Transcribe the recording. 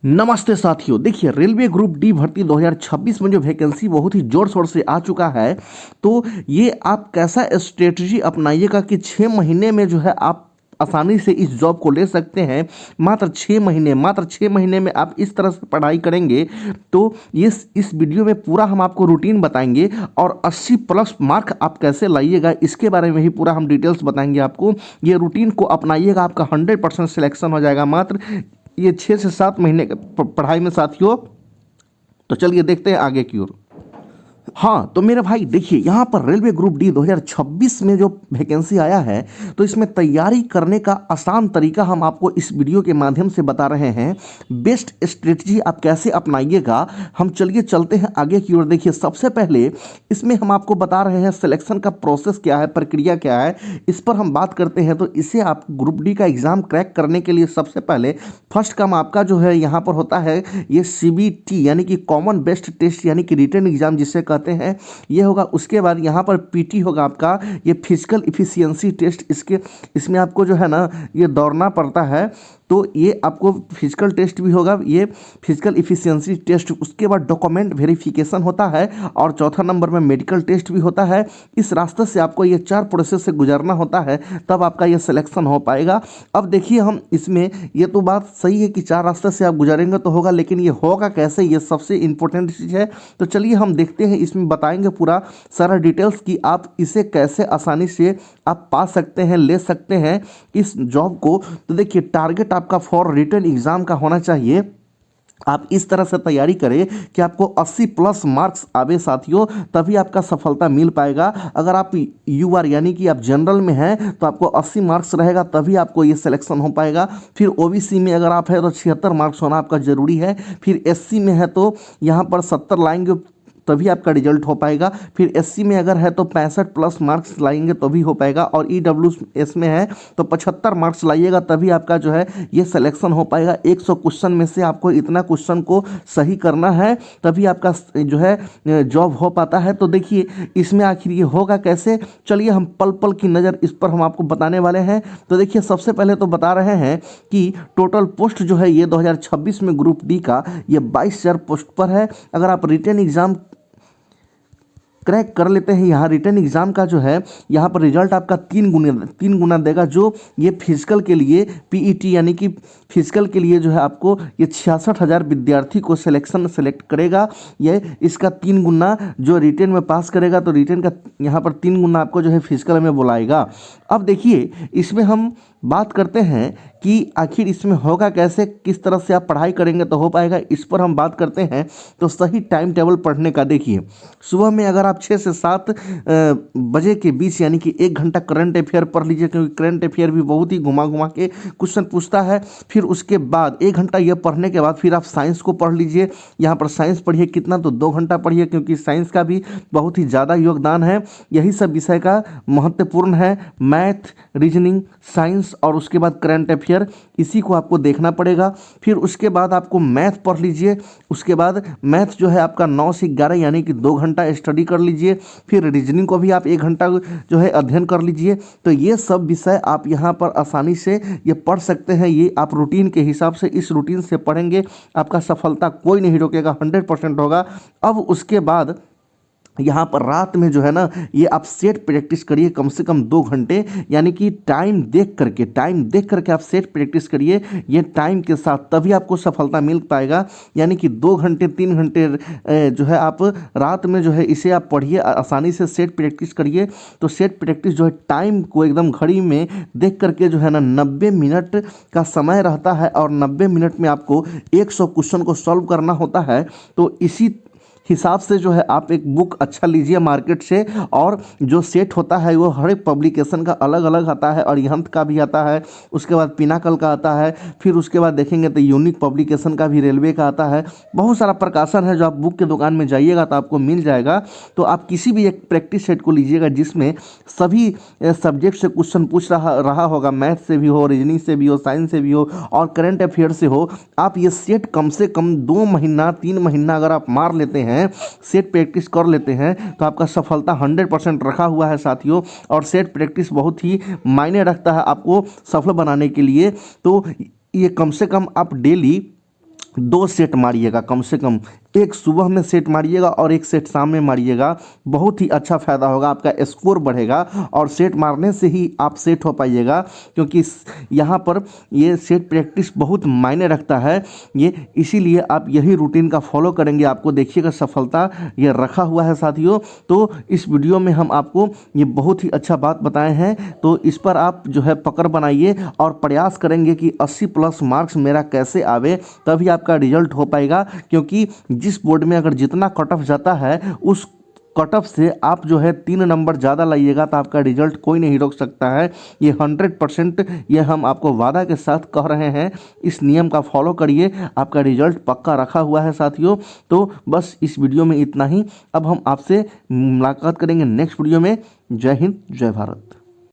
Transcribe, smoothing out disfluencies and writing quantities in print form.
नमस्ते साथियों, देखिए रेलवे ग्रुप डी भर्ती 2026 में जो वैकेंसी बहुत ही जोर शोर से आ चुका है। तो ये आप कैसा स्ट्रेटजी अपनाइएगा कि 6 महीने में जो है आप आसानी से इस जॉब को ले सकते हैं। मात्र 6 महीने में आप इस तरह से पढ़ाई करेंगे तो इस वीडियो में पूरा हम आपको रूटीन बताएंगे और 80+ मार्क आप कैसे लाइएगा इसके बारे में ही पूरा हम डिटेल्स बताएंगे आपको। ये रूटीन को अपनाइएगा, आपका 100% सिलेक्शन हो जाएगा मात्र ये 6 से 7 महीने पढ़ाई में साथियों। तो चलिए देखते हैं आगे की ओर। हाँ तो मेरे भाई देखिए, यहाँ पर रेलवे ग्रुप डी 2026 में जो वैकेंसी आया है तो इसमें तैयारी करने का आसान तरीका हम आपको इस वीडियो के माध्यम से बता रहे हैं। बेस्ट स्ट्रेटजी आप कैसे अपनाइएगा, हम चलिए चलते हैं आगे की ओर। देखिए सबसे पहले इसमें हम आपको बता रहे हैं सिलेक्शन का प्रोसेस क्या है, प्रक्रिया क्या है, इस पर हम बात करते हैं। तो इसे आप ग्रुप डी का एग्ज़ाम क्रैक करने के लिए सबसे पहले फर्स्ट काम आपका जो है यहाँ पर होता है ये CBT यानी कि कॉमन बेस्ट टेस्ट यानी कि रिटन एग्जाम जिसे कहते हैं, ये होगा। उसके बाद यहाँ पर PT होगा आपका ये फिजिकल इफिशियंसी टेस्ट। इसमें आपको जो है ना ये दौड़ना पड़ता है, तो ये आपको फिजिकल टेस्ट भी होगा, ये फिजिकल इफिशियंसी टेस्ट। उसके बाद डॉक्यूमेंट वेरिफिकेशन होता है और चौथा नंबर में मेडिकल टेस्ट भी होता है। इस रास्ते से आपको ये 4 प्रोसेस से गुजरना होता है, तब आपका ये सिलेक्शन हो पाएगा। अब देखिए हम इसमें, ये तो बात सही है कि 4 रास्ते से आप गुजरेंगे तो होगा, लेकिन ये होगा कैसे, ये सबसे इंपॉर्टेंट चीज़ है। तो चलिए हम देखते हैं, इसमें बताएंगे पूरा सारा डिटेल्स कि आप इसे कैसे आसानी से आप पा सकते हैं, ले सकते हैं इस जॉब को। तो देखिए टारगेट आपका फॉर रिटन एग्जाम का होना चाहिए। आप इस तरह से तैयारी करें कि आपको 80+ मार्क्स आवे साथियों, तभी आपका सफलता मिल पाएगा। अगर आप UR यानी कि आप जनरल में हैं तो आपको 80 मार्क्स रहेगा, तभी आपको ये सिलेक्शन हो पाएगा। फिर OBC में अगर आप है तो 76 मार्क्स होना आपका ज़रूरी है। फिर SC में है तो यहाँ पर 70 लाएंगे तभी आपका रिजल्ट हो पाएगा। फिर SC में अगर है तो 65+ मार्क्स लाएंगे तभी हो पाएगा। और EWS में है तो 75 मार्क्स लाइएगा, तभी आपका जो है ये सिलेक्शन हो पाएगा। 100 क्वेश्चन में से आपको इतना क्वेश्चन को सही करना है, तभी आपका जो है जॉब हो पाता है। तो देखिए इसमें आखिर ये होगा कैसे, चलिए हम पल पल की नज़र इस पर हम आपको बताने वाले हैं। तो देखिए सबसे पहले तो बता रहे हैं कि टोटल पोस्ट जो है ये 2026 में ग्रुप डी का ये 22,000 पोस्ट पर है। अगर आप रिटन एग्ज़ाम क्रैक कर लेते हैं, यहाँ रिटर्न एग्जाम का जो है यहाँ पर रिजल्ट आपका 3 गुना देगा। जो ये फिजिकल के लिए PET यानी कि फिजिकल के लिए जो है आपको ये 66,000 विद्यार्थी को सेलेक्ट करेगा। ये इसका 3 गुना जो रिटर्न में पास करेगा, तो रिटर्न का यहाँ पर 3 गुना आपको जो है फिजिकल में बुलाएगा। अब देखिए इसमें हम बात करते हैं कि आखिर इसमें होगा कैसे, किस तरह से आप पढ़ाई करेंगे तो हो पाएगा, इस पर हम बात करते हैं। तो सही टाइम टेबल पढ़ने का देखिए, सुबह में अगर आप 6 से 7 बजे के बीच यानी कि 1 घंटा करंट अफेयर पढ़ लीजिए, क्योंकि करंट अफेयर भी बहुत ही घुमा घुमा के क्वेश्चन पूछता है। फिर उसके बाद 1 घंटा यह पढ़ने के बाद फिर आप साइंस को पढ़ लीजिए। यहाँ पर साइंस पढ़िए कितना, तो 2 घंटा पढ़िए, क्योंकि साइंस का भी बहुत ही ज़्यादा योगदान है। यही सब विषय का महत्वपूर्ण है, मैथ, रीजनिंग, साइंस और उसके बाद करंट अफेयर, इसी को आपको देखना पड़ेगा। फिर उसके बाद आपको मैथ पढ़ लीजिए। उसके बाद मैथ जो है आपका 9 से 11 यानी कि 2 घंटा स्टडी कर लीजिए। फिर रीजनिंग को भी आप 1 घंटा जो है अध्ययन कर लीजिए। तो ये सब विषय आप यहाँ पर आसानी से ये पढ़ सकते हैं। ये आप रूटीन के हिसाब से इस रूटीन से पढ़ेंगे, आपका सफलता कोई नहीं रोकेगा, 100% होगा। अब उसके बाद यहाँ पर रात में जो है ना ये आप सेट प्रैक्टिस करिए कम से कम 2 घंटे, यानी कि टाइम देख करके आप सेट प्रैक्टिस करिए ये टाइम के साथ, तभी आपको सफलता मिल पाएगा। यानी कि 2 घंटे 3 घंटे जो है आप रात में जो है इसे आप पढ़िए, आसानी से सेट प्रैक्टिस करिए। तो सेट प्रैक्टिस जो है टाइम को एकदम घड़ी में देख करके जो है ना 90 मिनट का समय रहता है और 90 मिनट में आपको 100 क्वेश्चन को सॉल्व करना होता है। तो इसी हिसाब से जो है आप एक बुक अच्छा लीजिए मार्केट से, और जो सेट होता है वो हर एक पब्लिकेशन का अलग अलग आता है, अरिहंत का भी आता है, उसके बाद पिनाकल का आता है, फिर उसके बाद देखेंगे तो यूनिक पब्लिकेशन का भी रेलवे का आता है। बहुत सारा प्रकाशन है, जो आप बुक के दुकान में जाइएगा तो आपको मिल जाएगा। तो आप किसी भी एक प्रैक्टिस सेट को लीजिएगा जिसमें सभी सब्जेक्ट से क्वेश्चन पूछ रहा होगा, मैथ से भी हो, रीजनिंग से भी हो, साइंस से भी हो और करंट अफेयर से हो। आप ये सेट कम से कम 2 महीना 3 महीना अगर आप मार लेते हैं, सेट प्रैक्टिस कर लेते हैं, तो आपका सफलता 100% रखा हुआ है साथियों। और सेट प्रैक्टिस बहुत ही मायने रखता है आपको सफल बनाने के लिए। तो ये कम से कम आप डेली दो सेट मारिएगा, कम से कम एक सुबह में सेट मारिएगा और एक सेट शाम में मारिएगा। बहुत ही अच्छा फ़ायदा होगा, आपका स्कोर बढ़ेगा और सेट मारने से ही आप सेट हो पाइएगा, क्योंकि यहाँ पर ये सेट प्रैक्टिस बहुत मायने रखता है ये, इसीलिए आप यही रूटीन का फॉलो करेंगे, आपको देखिएगा सफलता ये रखा हुआ है साथियों। तो इस वीडियो में हम आपको ये बहुत ही अच्छा बात बताए हैं, तो इस पर आप जो है पकड़ बनाइए और प्रयास करेंगे कि 80+ मार्क्स मेरा कैसे आवे, तभी आपका रिजल्ट हो पाएगा। क्योंकि जिस बोर्ड में अगर जितना कट ऑफ जाता है उस कट ऑफ से आप जो है 3 नंबर ज़्यादा लाइएगा तो आपका रिजल्ट कोई नहीं रोक सकता है। ये 100% ये हम आपको वादा के साथ कह रहे हैं। इस नियम का फॉलो करिए, आपका रिजल्ट पक्का रखा हुआ है साथियों। तो बस इस वीडियो में इतना ही। अब हम आपसे मुलाकात करेंगे नेक्स्ट वीडियो में। जय हिंद, जय भारत।